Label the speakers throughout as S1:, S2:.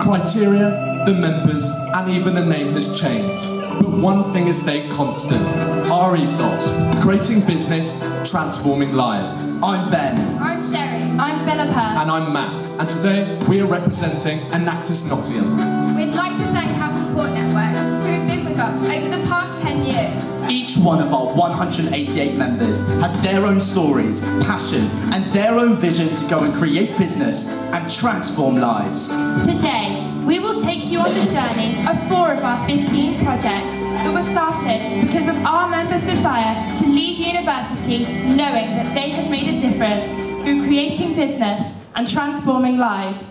S1: criteria, the members, and even the name has changed. But one thing has stayed constant: our ethos, creating business, transforming lives.
S2: I'm Ben.
S3: I'm Sherry.
S4: I'm Philippa.
S1: And I'm Matt. And today we are representing Enactus Nottingham.
S3: We'd like to thank our support network who have been with us over the past 10 years.
S2: Each one of our 188 members has their own stories, passion, and their own vision to go and create business and transform lives.
S4: Today, we will take you on the journey of 4 of our 15 projects that were started because of our members' desire to leave university knowing that they had made a difference through creating business and transforming lives.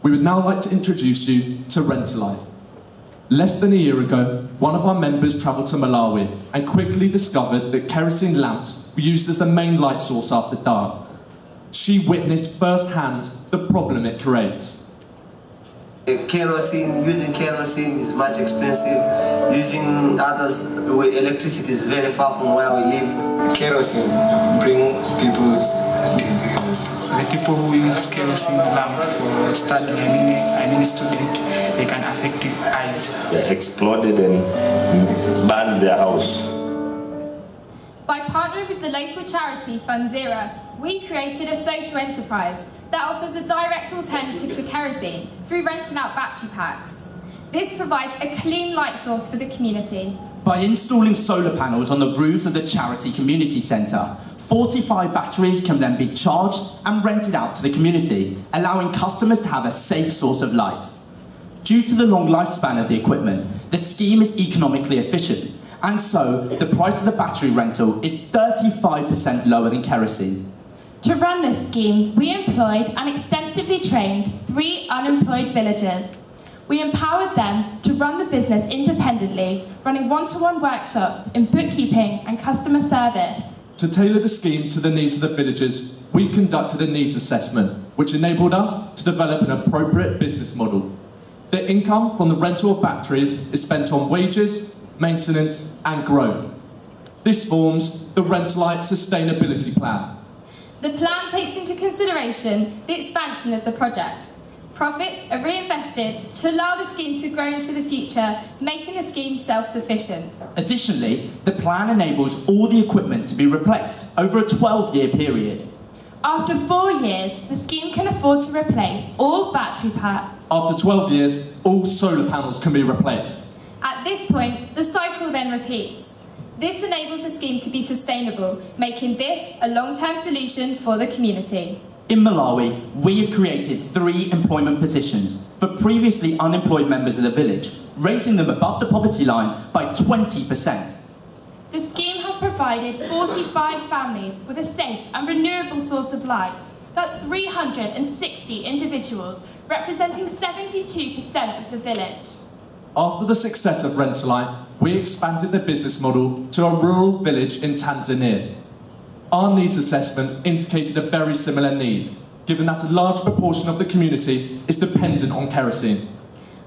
S1: We would now like to introduce you to Rentalite. Less than a year ago, one of our members travelled to Malawi and quickly discovered that kerosene lamps were used as the main light source after dark. She witnessed firsthand the problem it creates.
S5: Using kerosene is much expensive. Using others, electricity is very far from where we live. Kerosene bring people's diseases.
S6: The people who use kerosene lamp for studying, any student, they can affect their eyes.
S7: They exploded and burned their house.
S3: By partnering with the local charity Fund Zero, we created a social enterprise that offers a direct alternative to kerosene through renting out battery packs. This provides a clean light source for the community.
S2: By installing solar panels on the roofs of the charity community centre, 45 batteries can then be charged and rented out to the community, allowing customers to have a safe source of light. Due to the long lifespan of the equipment, the scheme is economically efficient, and so the price of the battery rental is 35% lower than kerosene.
S4: To run this scheme, we employed and extensively trained 3 unemployed villagers. We empowered them to run the business independently, running one-to-one workshops in bookkeeping and customer service.
S1: To tailor the scheme to the needs of the villagers, we conducted a needs assessment, which enabled us to develop an appropriate business model. The income from the rental of batteries is spent on wages, maintenance, and growth. This forms the Rentalite Sustainability Plan.
S3: The plan takes into consideration the expansion of the project. Profits are reinvested to allow the scheme to grow into the future, making the scheme self-sufficient.
S2: Additionally, the plan enables all the equipment to be replaced over a 12-year period.
S4: After 4 years, the scheme can afford to replace all battery packs.
S1: After 12 years, all solar panels can be replaced.
S3: At this point, the cycle then repeats. This enables the scheme to be sustainable, making this a long-term solution for the community.
S2: In Malawi, we have created 3 employment positions for previously unemployed members of the village, raising them above the poverty line by 20%.
S4: The scheme has provided 45 families with a safe and renewable source of light. That's 360 individuals, representing 72% of the village.
S1: After the success of Rentalite, we expanded the business model to a rural village in Tanzania. Our needs assessment indicated a very similar need, given that a large proportion of the community is dependent on kerosene.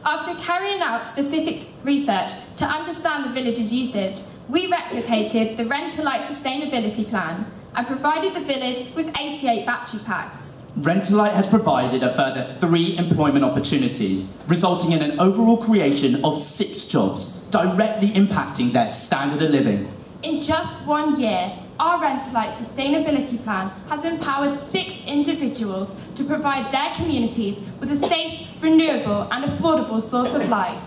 S3: After carrying out specific research to understand the village's usage, we replicated the Rentalite Sustainability Plan and provided the village with 88 battery packs.
S2: Rentalite has provided a further 3 employment opportunities, resulting in an overall creation of 6 jobs, directly impacting their standard of living.
S4: In just 1 year, our Rentalite Sustainability Plan has empowered 6 individuals to provide their communities with a safe, renewable and affordable source of light.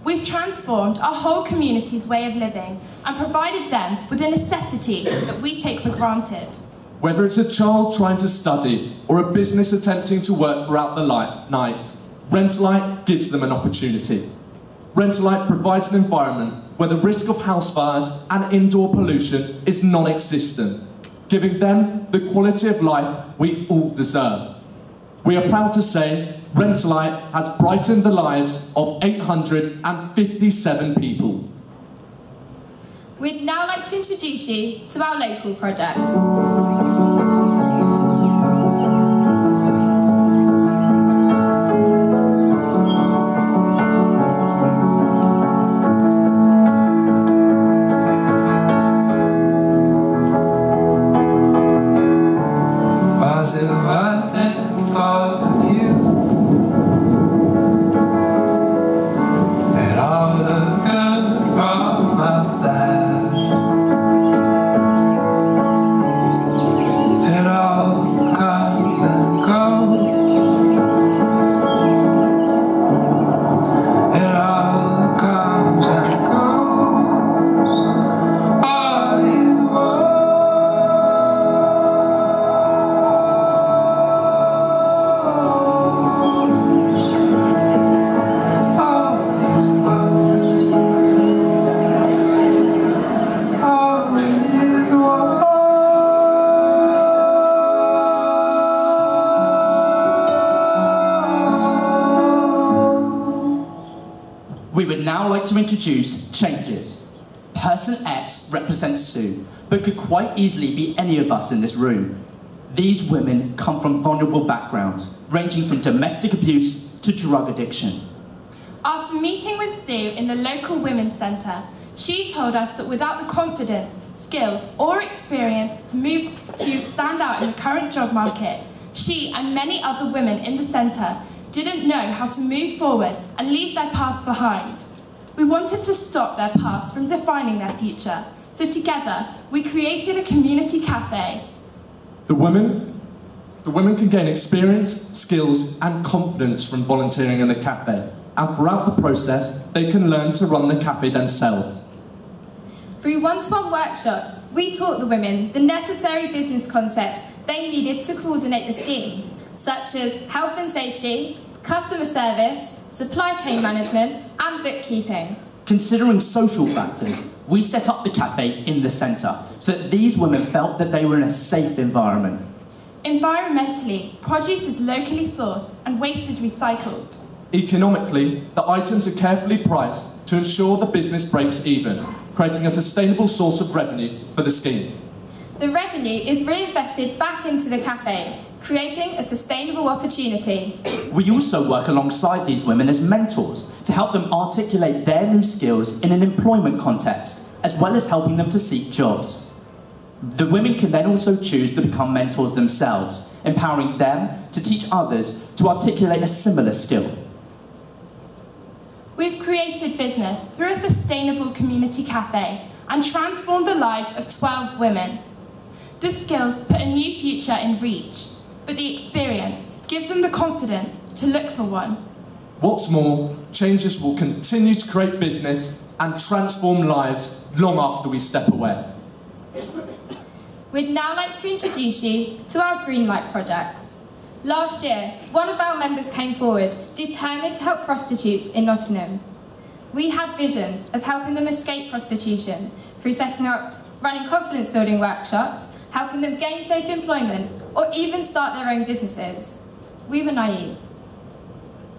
S4: We've transformed our whole community's way of living and provided them with a necessity that we take for granted.
S1: Whether it's a child trying to study or a business attempting to work throughout the night, Rentalite gives them an opportunity. Rentalite provides an environment where the risk of house fires and indoor pollution is non-existent, giving them the quality of life we all deserve. We are proud to say Rentalite has brightened the lives of 857 people.
S3: We'd now like to introduce you to our local projects.
S8: Was it worth it for you?
S2: now like to introduce changes. Person X represents Sue, but could quite easily be any of us in this room. These women come from vulnerable backgrounds, ranging from domestic abuse to drug addiction.
S4: After meeting with Sue in the local women's centre, she told us that without the confidence, skills or experience to stand out in the current job market, she and many other women in the centre didn't know how to move forward and leave their past behind. We wanted to stop their past from defining their future, so together we created a community cafe.
S1: The women can gain experience, skills and confidence from volunteering in the cafe, and throughout the process they can learn to run the cafe themselves.
S3: Through one-to-one workshops, we taught the women the necessary business concepts they needed to coordinate the scheme, such as health and safety, customer service, supply chain management and bookkeeping.
S2: Considering social factors, we set up the cafe in the centre so that these women felt that they were in a safe environment.
S4: Environmentally, produce is locally sourced and waste is recycled.
S1: Economically, the items are carefully priced to ensure the business breaks even, creating a sustainable source of revenue for the scheme.
S3: The revenue is reinvested back into the cafe, creating a sustainable opportunity.
S2: We also work alongside these women as mentors to help them articulate their new skills in an employment context, as well as helping them to seek jobs. The women can then also choose to become mentors themselves, empowering them to teach others to articulate a similar skill.
S4: We've created business through a sustainable community cafe and transformed the lives of 12 women. The skills put a new future in reach, but the experience gives them the confidence to look for one.
S1: What's more, changes will continue to create business and transform lives long after we step away.
S3: We'd now like to introduce you to our Greenlight project. Last year, one of our members came forward, determined to help prostitutes in Nottingham. We had visions of helping them escape prostitution through setting up, running confidence-building workshops, helping them gain safe employment, or even start their own businesses. We were naive.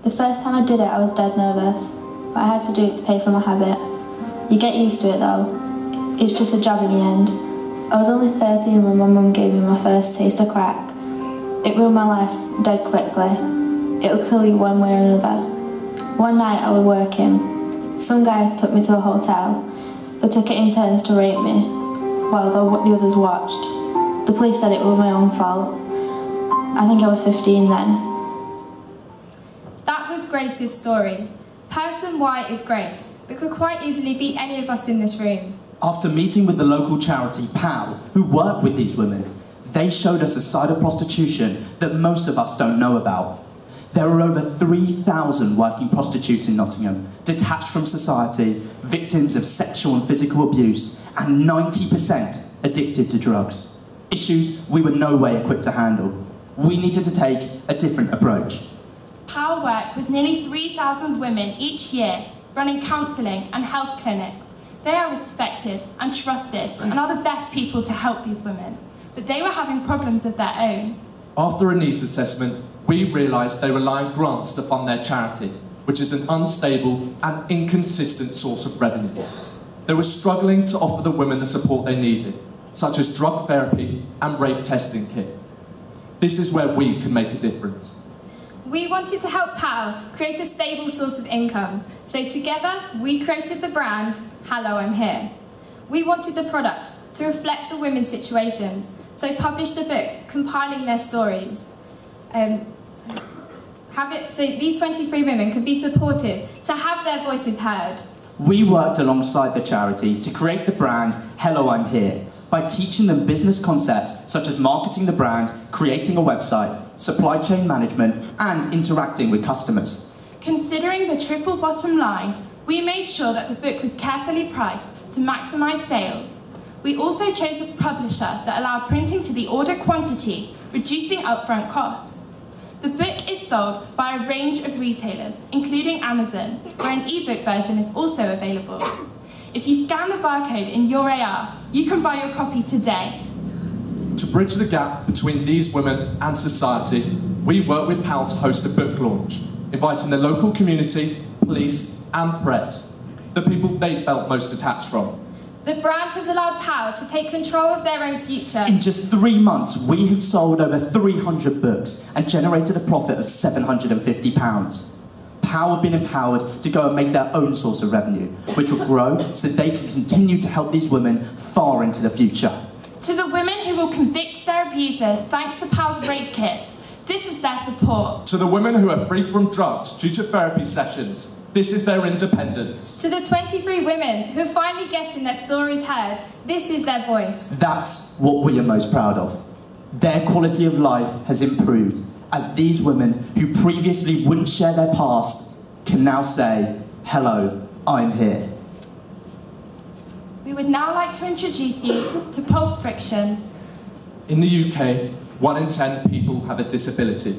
S8: The first time I did it, I was dead nervous, but I had to do it to pay for my habit. You get used to it though. It's just a job in the end. I was only 13 when my mum gave me my first taste of crack. It ruined my life dead quickly. It'll kill you one way or another. One night I was working. Some guys took me to a hotel. They took it in turns to rape me, while the others watched. The police said it was my own fault. I think I was 15 then.
S3: That was Grace's story. Person Y is Grace, but could quite easily be any of us in this room.
S2: After meeting with the local charity POW, who work with these women, they showed us a side of prostitution that most of us don't know about. There are over 3,000 working prostitutes in Nottingham, detached from society, victims of sexual and physical abuse, and 90% addicted to drugs. Issues we were no way equipped to handle. We needed to take a different approach.
S4: POW work with nearly 3,000 women each year, running counselling and health clinics. They are respected and trusted and are the best people to help these women. But they were having problems of their own.
S1: After a needs assessment, we realised they rely on grants to fund their charity, which is an unstable and inconsistent source of revenue. They were struggling to offer the women the support they needed, such as drug therapy and rape testing kits. This is where we can make a difference.
S3: We wanted to help POW create a stable source of income, so together we created the brand, Hello, I'm Here. We wanted the products to reflect the women's situations, so published a book compiling their stories. So these 23 women could be supported to have their voices heard.
S2: We worked alongside the charity to create the brand Hello, I'm Here by teaching them business concepts such as marketing the brand, creating a website, supply chain management, and interacting with customers.
S4: Considering the triple bottom line, we made sure that the book was carefully priced to maximise sales. We also chose a publisher that allowed printing to the order quantity, reducing upfront costs. The book is sold by a range of retailers, including Amazon, where an ebook version is also available. If you scan the barcode in your AR, you can buy your copy today.
S1: To bridge the gap between these women and society, we work with POW to host a book launch, inviting the local community, police and press. the people they felt most detached from.
S3: The brand has allowed Power to take control of their own future.
S2: In just 3 months, we have sold over 300 books and generated a profit of £750. Power have been empowered to go and make their own source of revenue, which will grow so they can continue to help these women far into the future.
S4: To the women who will convict their abusers thanks to Power's rape kits, this is their support.
S1: To the women who are free from drugs due to therapy sessions, this is their independence.
S3: To the 23 women who are finally getting their stories heard, this is their voice.
S2: That's what we are most proud of. Their quality of life has improved as these women who previously wouldn't share their past can now say, "Hello, I'm here."
S4: We would now like to introduce you to Pulp Friction.
S1: In the UK, 1 in 10 people have a disability.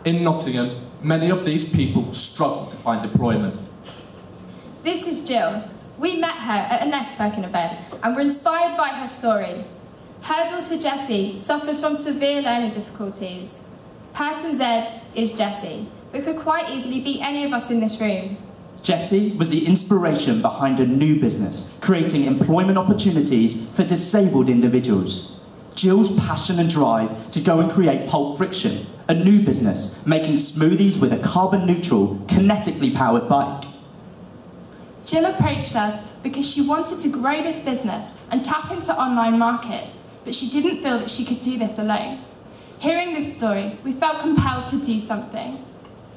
S1: In Nottingham, many of these people struggle to find employment.
S3: This is Jill. We met her at a networking event and were inspired by her story. Her daughter Jessie suffers from severe learning difficulties. Person Z is Jessie, but could quite easily be any of us in this room.
S2: Jessie was the inspiration behind a new business, creating employment opportunities for disabled individuals. Jill's passion and drive to go and create Pulp Friction, a new business making smoothies with a carbon-neutral, kinetically powered bike.
S4: Jill approached us because she wanted to grow this business and tap into online markets, but she didn't feel that she could do this alone. Hearing this story, we felt compelled to do something.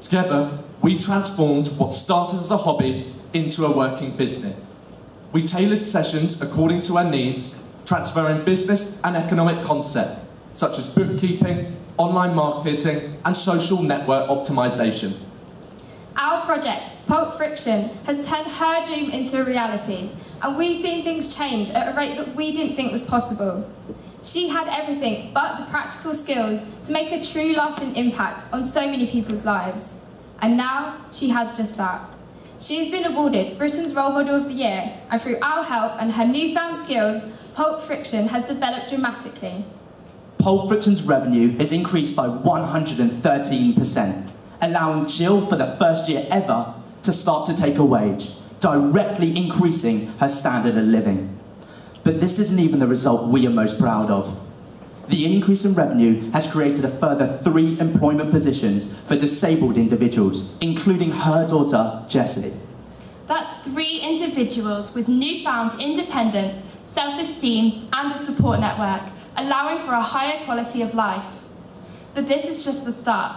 S1: Together, we transformed what started as a hobby into a working business. We tailored sessions according to our needs, transferring business and economic concepts, such as bookkeeping, online marketing, and social network optimization.
S3: Our project, Pulp Friction, has turned her dream into a reality, and we've seen things change at a rate that we didn't think was possible. She had everything but the practical skills to make a true lasting impact on so many people's lives. And now she has just that. She has been awarded Britain's Role Model of the Year, and through our help and her newfound skills, Pulp Friction has developed dramatically.
S2: Pulp Friction's revenue has increased by 113%, allowing Jill for the first year ever to start to take a wage, directly increasing her standard of living. But this isn't even the result we are most proud of. The increase in revenue has created a further 3 employment positions for disabled individuals, including her daughter, Jessie.
S4: That's 3 individuals with newfound independence, self-esteem, and a support network, allowing for a higher quality of life. But this is just the start.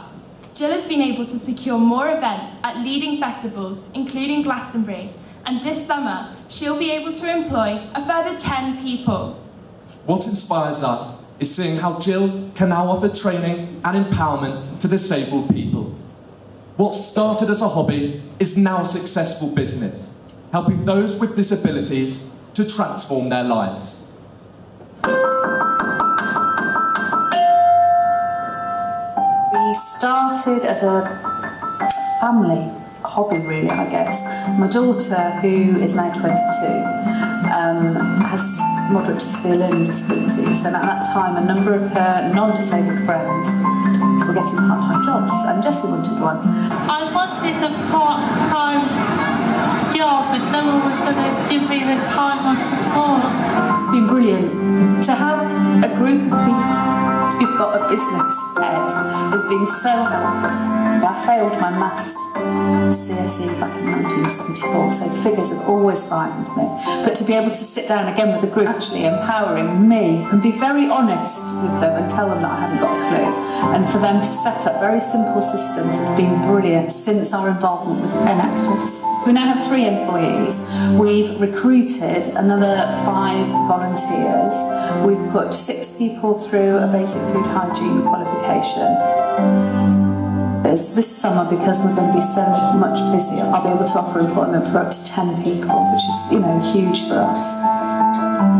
S4: Jill has been able to secure more events at leading festivals, including Glastonbury, and this summer, she'll be able to employ a further 10 people.
S1: What inspires us is seeing how Jill can now offer training and empowerment to disabled people. What started as a hobby is now a successful business, helping those with disabilities to transform their lives.
S9: We started as a family hobby, really, I guess. My daughter, who is now 22, has moderate to severe learning disabilities, and at that time a number of her non-disabled friends were getting part-time jobs, and Jessie wanted one.
S10: I wanted a part-time job, but no one was going to give me the time on the floor.
S9: It's been brilliant to have a group of people who've got a business ed has been so helpful. I failed my maths CSE back in 1974, so figures have always frightened me. But to be able to sit down again with a group actually empowering me and be very honest with them and tell them that I hadn't got a clue, and for them to set up very simple systems has been brilliant since our involvement with Enactus. We now have 3 employees. We've recruited another 5 volunteers. We've put 6 people through a basic food hygiene qualification. This summer, because we're going to be so much busier, I'll be able to offer employment for up to 10 people, which is, huge for us.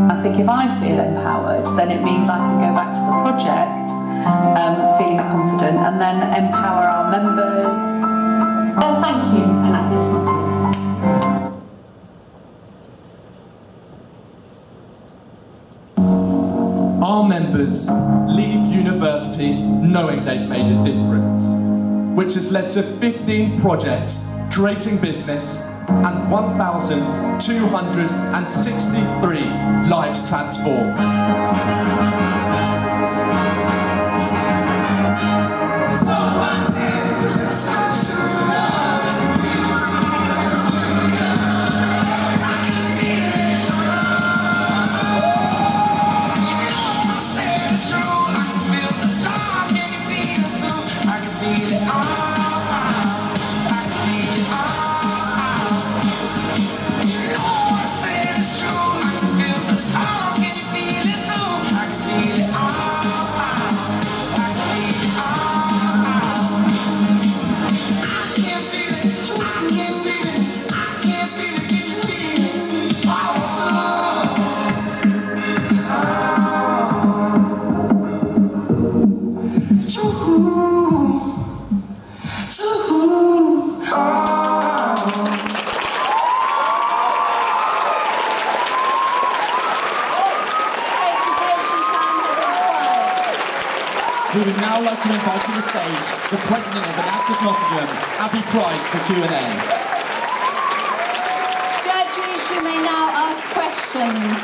S9: I think if I feel empowered, then it means I can go back to the project feeling confident and then empower our members. Thank you, Enactus Nottingham.
S1: Our members leave university knowing they've made a difference, which has led to 15 projects creating business and 1,263 lives transformed.
S2: We would now like to invite to the stage the President of Enactus Nottingham, Abby Price, for Q&A.
S9: Judges, you may now ask questions.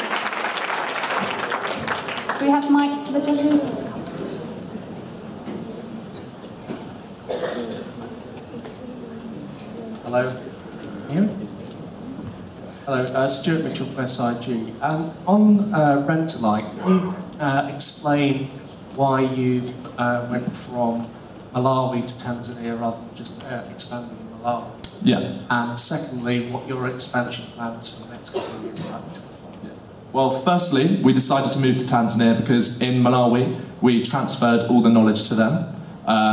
S9: Do we have mics for the judges?
S11: Hello. Hello, Stuart Mitchell from SIG. On Rent-alike, can you explain why you went from Malawi to Tanzania rather than just expanding in Malawi?
S1: Yeah.
S11: And secondly, what your expansion plans for the next couple of years are like?
S1: Well, firstly, we decided to move to Tanzania because in Malawi, we transferred all the knowledge to them.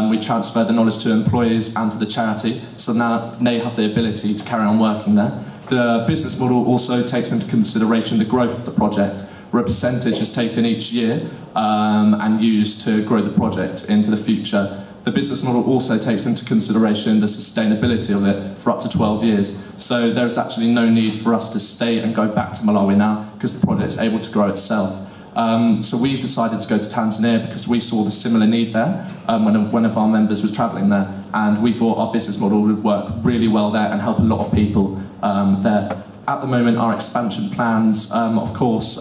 S1: We transferred the knowledge to employees and to the charity, so now they have the ability to carry on working there. The business model also takes into consideration the growth of the project, where a percentage is taken each year and used to grow the project into the future. The business model also takes into consideration the sustainability of it for up to 12 years. So there's actually no need for us to stay and go back to Malawi now because the project's able to grow itself. So we decided to go to Tanzania because we saw the similar need there when one of our members was travelling there, and we thought our business model would work really well there and help a lot of people there. At the moment, our expansion plans, of course,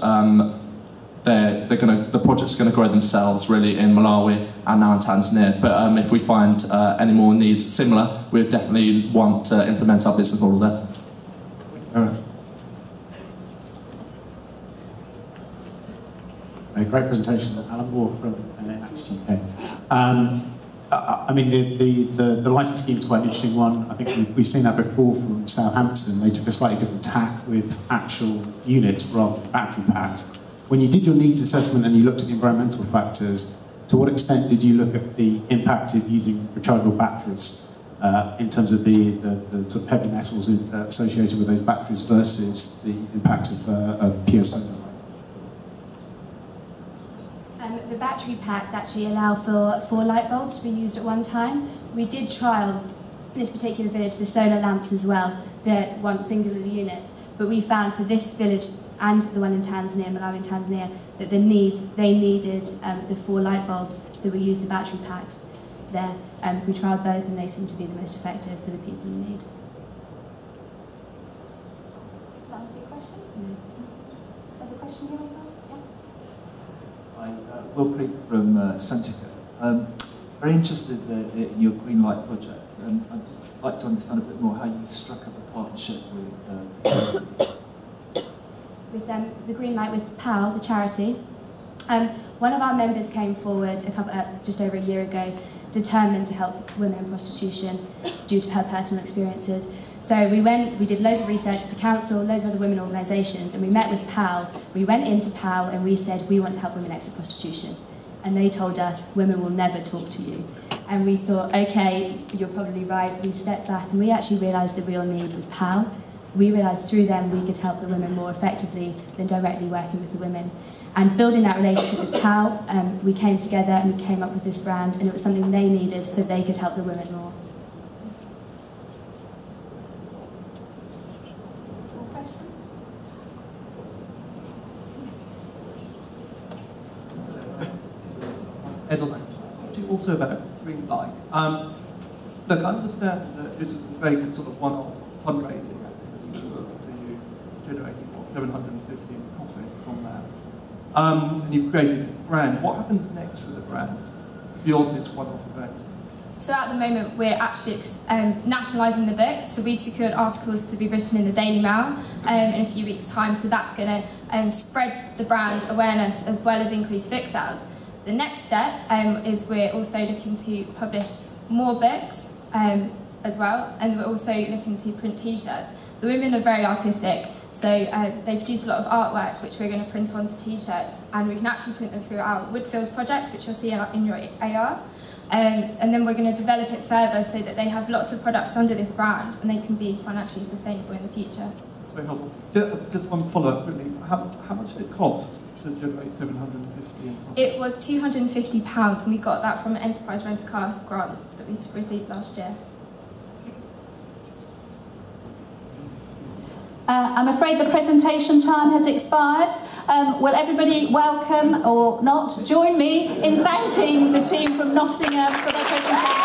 S1: the project's going to grow themselves really in Malawi and now in Tanzania. But if we find any more needs similar, we definitely want to implement our business model there.
S11: All right. A great presentation, Alan Moore from Enactus UK. I mean, the lighting scheme is quite an interesting one. I think we've seen that before from Southampton. They took a slightly different tack with actual units rather than battery packs. When you did your needs assessment and you looked at the environmental factors, to what extent did you look at the impact of using rechargeable batteries in terms of the sort of heavy metals associated with those batteries versus the impact of pure solar?
S12: The battery packs actually allow for 4 light bulbs to be used at one time. We did trial in this particular village the solar lamps as well, the one singular unit, but we found for this village and the one in Tanzania, Malawi and Tanzania, that they needed the 4 light bulbs, so we used the battery packs there. We trialled both and they seem to be the most effective for the people in need.
S9: Does that answer your question? No. Other question here?
S13: Will Creek from Centrica. Very interested in your green light project, and I'd just like to understand a bit more how you struck up a partnership with
S12: the green light with POW, the charity. One of our members came forward just over a year ago, determined to help women in prostitution due to her personal experiences. So we did loads of research with the council, loads of other women organisations, and we met with POW. We went into POW and we said, we want to help women exit prostitution. And they told us, women will never talk to you. And we thought, okay, you're probably right. We stepped back and we actually realised the real need was POW. We realised through them we could help the women more effectively than directly working with the women. And building that relationship with POW, we came together and we came up with this brand, and it was something they needed so they could help the women more.
S14: Edelman, also about green light. Look, I understand that it's a very good sort of one-off fundraising activity. 750 in profit from that. And you've created this brand. What happens next for the brand beyond this one-off event?
S3: So at the moment we're actually nationalising the book, so we've secured articles to be written in the Daily Mail in a few weeks' time, so that's going to spread the brand awareness as well as increase book sales. The next step is we're also looking to publish more books as well, and we're also looking to print t-shirts. The women are very artistic, so they produce a lot of artwork which we're going to print onto t-shirts, and we can actually print them through our Woodfields project, which you'll see in your AR. And then we're going to develop it further so that they have lots of products under this brand and they can be financially sustainable in the future.
S14: That's very helpful. Just one follow-up quickly. How much did it cost to generate 750 in profit?
S3: It was £250 and we got that from an enterprise rent-a-car grant that we received last year.
S9: I'm afraid the presentation time has expired. Will everybody welcome, or not, join me in thanking the team from Nottingham for their presentation?